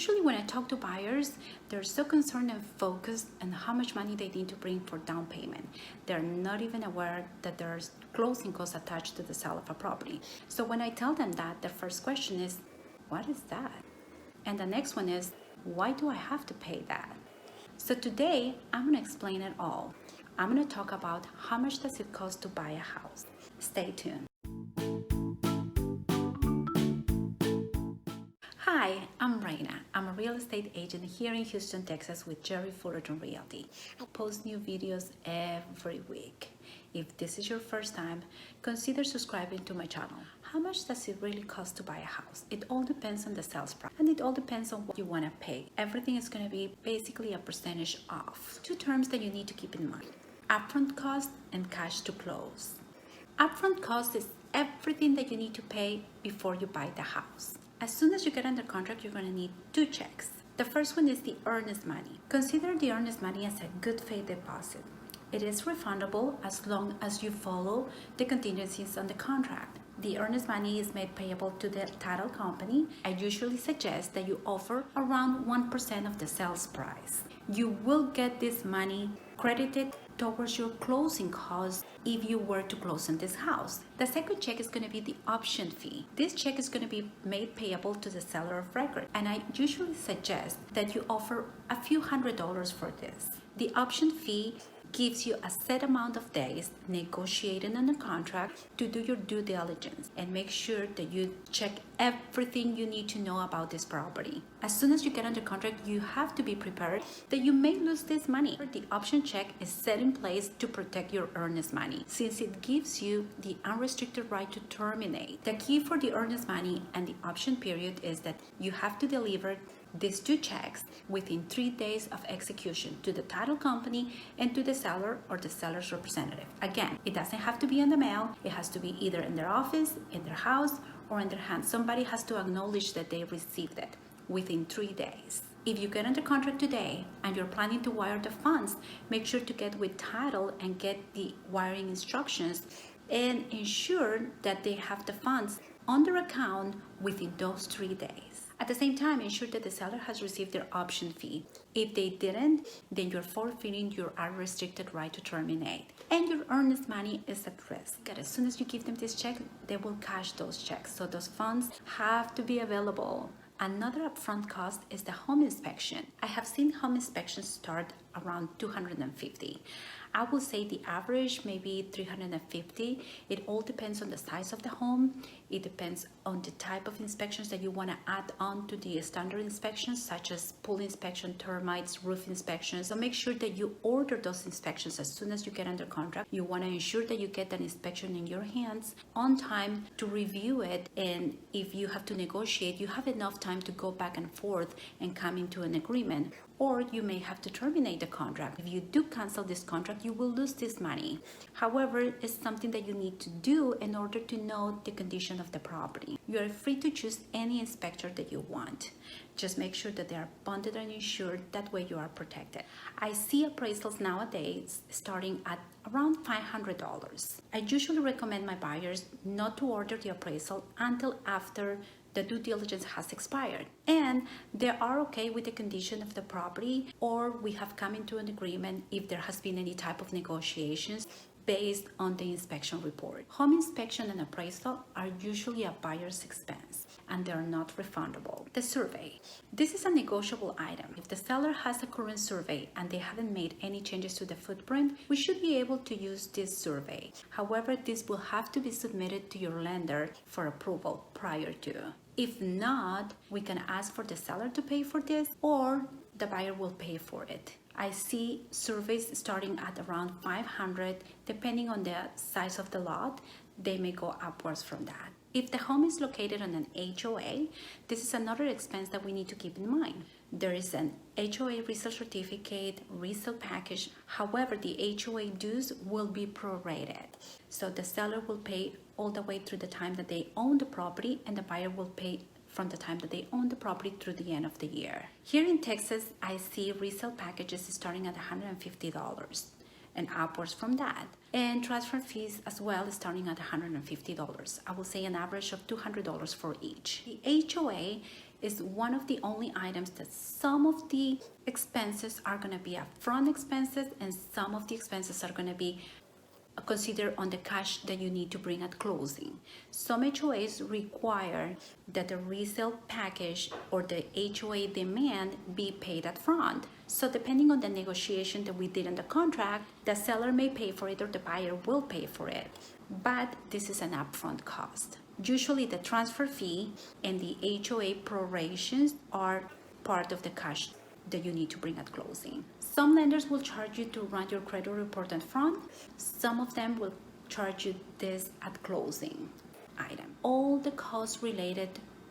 Usually when I talk to buyers, they're so concerned and focused on how much money they need to bring for down payment. They're not even aware that there's closing costs attached to the sale of a property. So when I tell them that, the first question is, what is that? And the next one is, why do I have to pay that? So today, I'm going to explain it all. I'm going to talk about how much does it cost to buy a house. Stay tuned. Hi, I'm Reyna. I'm a real estate agent here in Houston, Texas with Jerry Fullerton Realty. I post new videos every week. If this is your first time, consider subscribing to my channel. How much does it really cost to buy a house? It all depends on the sales price and it all depends on what you want to pay. Everything is going to be basically a percentage off. Two terms that you need to keep in mind: upfront cost and cash to close. Upfront cost is everything that you need to pay before you buy the house. As soon as you get under contract, you're going to need two checks. The first one is the earnest money. Consider the earnest money as a good faith deposit. It is refundable as long as you follow the contingencies on the contract. The earnest money is made payable to the title company. I usually suggest that you offer around 1% of the sales price. You will get this money credited towards your closing costs if you were to close on this house. The second check is going to be the option fee. This check is going to be made payable to the seller of record, and I usually suggest that you offer a few $100s for this. The option fee gives you a set amount of days negotiating on the contract to do your due diligence and make sure that you check everything you need to know about this property. As soon as you get under contract, you have to be prepared that you may lose this money. The option check is set in place to protect your earnest money, since it gives you the unrestricted right to terminate. The key for the earnest money and the option period is that you have to deliver these two checks within 3 days of execution to the title company and to the seller or the seller's representative. Again, it doesn't have to be in the mail. It has to be either in their office, in their house, or in their hands. Somebody has to acknowledge that they received it within 3 days. If you get under contract today and you're planning to wire the funds, make sure to get with title and get the wiring instructions and ensure that they have the funds on their account within those 3 days. At the same time, ensure that the seller has received their option fee. If they didn't, then you're forfeiting your unrestricted right to terminate. And your earnest money is at risk. As soon as you give them this check, they will cash those checks. So those funds have to be available. Another upfront cost is the home inspection. I have seen home inspections start around $250. I will say the average maybe $350. It all depends on the size of the home. It depends on the type of inspections that you want to add on to the standard inspections, such as pool inspection, termites, roof inspections. So make sure that you order those inspections as soon as you get under contract. You want to ensure that you get that inspection in your hands on time to review it. And if you have to negotiate, you have enough time to go back and forth and come into an agreement. Or you may have to terminate the contract. If you do cancel this contract, you will lose this money. However, it's something that you need to do in order to know the condition of the property. You are free to choose any inspector that you want. Just make sure that they are bonded and insured. That way you are protected. I see appraisals nowadays starting at around $500. I usually recommend my buyers not to order the appraisal until after the due diligence has expired and they are okay with the condition of the property, or we have come into an agreement if there has been any type of negotiations based on the inspection report. Home inspection and appraisal are usually a buyer's expense and they are not refundable. The survey. This is a negotiable item. If the seller has a current survey and they haven't made any changes to the footprint, we should be able to use this survey. However, this will have to be submitted to your lender for approval prior to. If not, we can ask for the seller to pay for this or the buyer will pay for it. I see surveys starting at around $500. Depending on the size of the lot, they may go upwards from that. If the home is located on an HOA, this is another expense that we need to keep in mind. There is an HOA resale certificate, resale package. However, the HOA dues will be prorated. So the seller will pay all the way through the time that they own the property, and the buyer will pay from the time that they own the property through the end of the year. Here in Texas, I see resale packages starting at $150 and upwards from that. And transfer fees as well starting at $150. I will say an average of $200 for each. The HOA is one of the only items that some of the expenses are going to be upfront expenses and some of the expenses are going to be considered on the cash that you need to bring at closing. Some HOAs require that the resale package or the HOA demand be paid at front. So depending on the negotiation that we did in the contract, the seller may pay for it or the buyer will pay for it. But this is an upfront cost. Usually the transfer fee and the HOA prorations are part of the cash that you need to bring at closing. Some lenders will charge you to run your credit report at front. Some of them will charge you this at closing item. All the costs related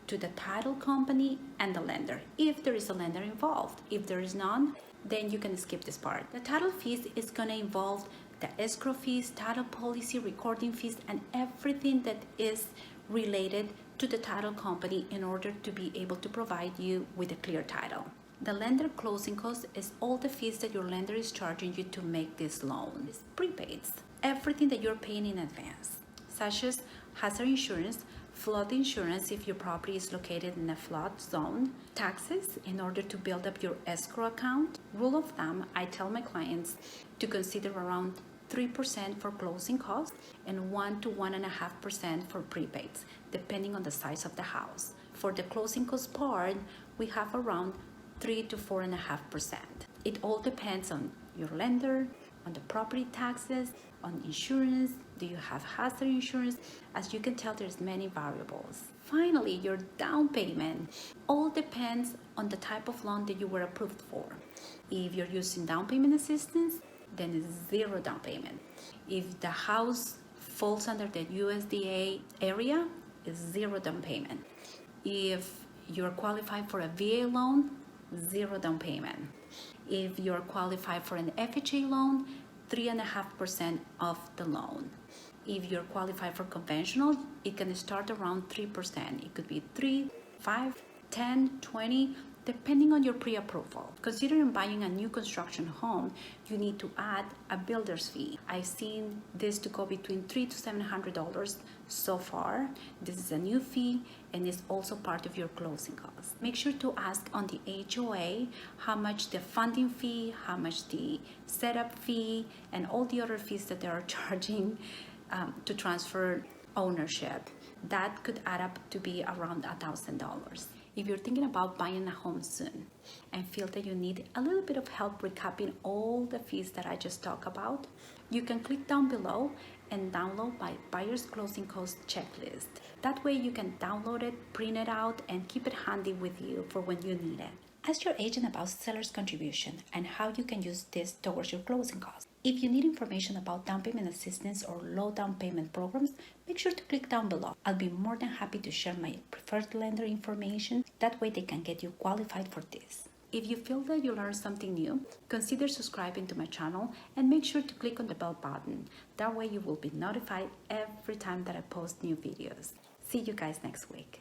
to the title company and the lender, if there is a lender involved. If there is none, then you can skip this part. The title fees is going to involve the escrow fees, title policy, recording fees, and everything that is related to the title company in order to be able to provide you with a clear title. The lender closing cost is all the fees that your lender is charging you to make this loan. It's prepaids, everything that you're paying in advance, such as hazard insurance, flood insurance if your property is located in a flood zone, taxes in order to build up your escrow account. Rule of thumb, I tell my clients to consider around 3% for closing costs and 1 to 1.5% for prepaids, depending on the size of the house. For the closing cost part, we have around 3 to 4.5%. It all depends on your lender, on the property taxes, on insurance. Do you have hazard insurance? As you can tell, there's many variables. Finally, your down payment all depends on the type of loan that you were approved for. If you're using down payment assistance, then it's 0 down payment. If the house falls under the USDA area, it's 0 down payment. If you're qualified for a VA loan, 0 down payment. If you're qualified for an FHA loan, 3.5% of the loan. If you're qualified for conventional, it can start around 3%. It could be 3, 5, 10, 20, depending on your pre-approval. Considering buying a new construction home, you need to add a builder's fee. I've seen this to go between $300 to $700 so far. This is a new fee and is also part of your closing costs. Make sure to ask on the HOA how much the funding fee, how much the setup fee, and all the other fees that they are charging to transfer ownership. That could add up to be around $1,000. If you're thinking about buying a home soon and feel that you need a little bit of help recapping all the fees that I just talked about, you can click down below and download my buyer's closing cost checklist. That way you can download it, print it out, and keep it handy with you for when you need it. Ask your agent about seller's contribution and how you can use this towards your closing costs. If you need information about down payment assistance or low down payment programs, make sure to click down below. I'll be more than happy to share my preferred lender information. That way they can get you qualified for this. If you feel that you learned something new, consider subscribing to my channel and make sure to click on the bell button. That way you will be notified every time that I post new videos. See you guys next week.